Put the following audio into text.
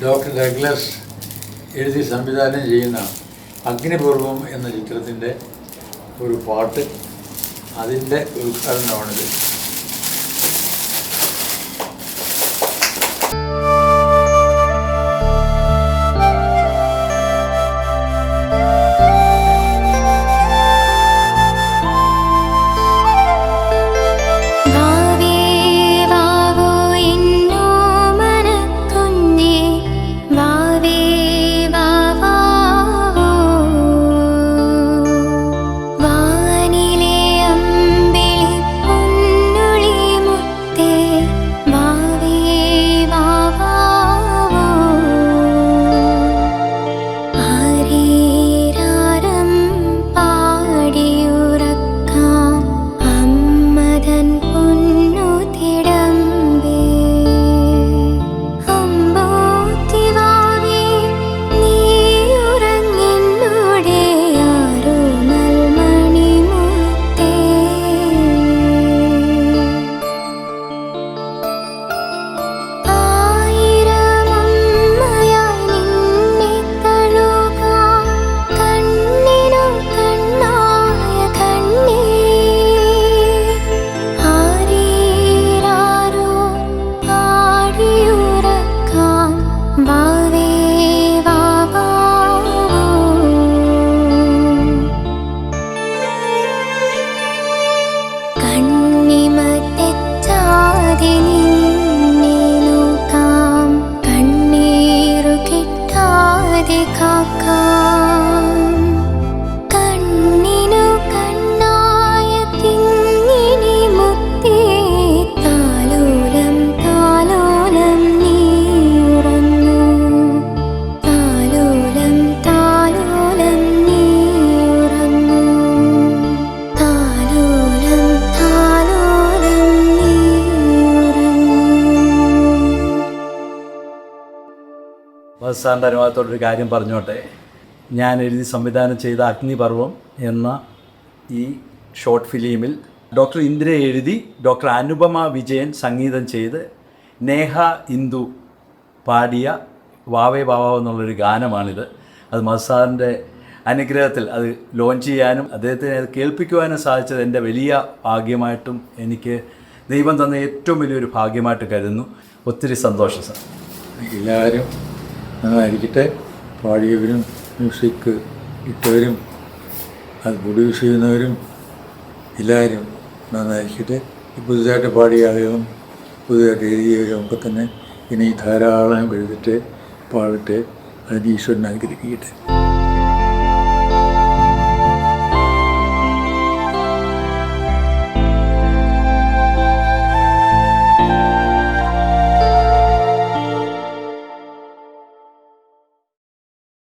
Doctor Douglas എഴുതി സംവിധാനം ചെയ്യുന്ന അഗ്നിപർവം എന്ന ചിത്രത്തിൻ്റെ ഒരു പാട്ട്, അതിൻ്റെ ഉദ്ഘാടനമാണിത്. സാറിൻ്റെ അനുവാദത്തോടൊരു കാര്യം പറഞ്ഞോട്ടെ. ഞാൻ എഴുതി സംവിധാനം ചെയ്ത അഗ്നിപർവം എന്ന ഈ ഷോർട്ട് ഫിലിമിൽ ഡോക്ടർ ഇന്ദിര എഴുതി ഡോക്ടർ അനുപമ വിജയൻ സംഗീതം ചെയ്ത് നേഹ ഇന്ദു പാടിയ വാവേ വാവാവ് എന്നുള്ളൊരു ഗാനമാണിത്. അത് മസാറിൻ്റെ അനുഗ്രഹത്തിൽ അത് ലോഞ്ച് ചെയ്യാനും അദ്ദേഹത്തെ അത് കേൾപ്പിക്കുവാനും സാധിച്ചത് എൻ്റെ വലിയ ഭാഗ്യമായിട്ടും എനിക്ക് ദൈവം തന്ന ഏറ്റവും വലിയൊരു ഭാഗ്യമായിട്ട് കരുതുന്നു. ഒത്തിരി സന്തോഷം സാർ. എല്ലാവരും നന്നായിരിക്കട്ടെ. പാടിയവരും മ്യൂസിക് ഇട്ടവരും അത് പ്രൊഡ്യൂസ് ചെയ്യുന്നവരും എല്ലാവരും നന്നായിരിക്കട്ടെ. പുതുതായിട്ട് പാടിയ ആളുകളും പുതുതായിട്ട് എഴുതിയവരും ഒക്കെ തന്നെ ഇനി ധാരാളം എഴുതട്ടെ, പാടട്ടെ. അതിന് ഈശ്വരൻ അനുഗ്രഹിക്കട്ടെ.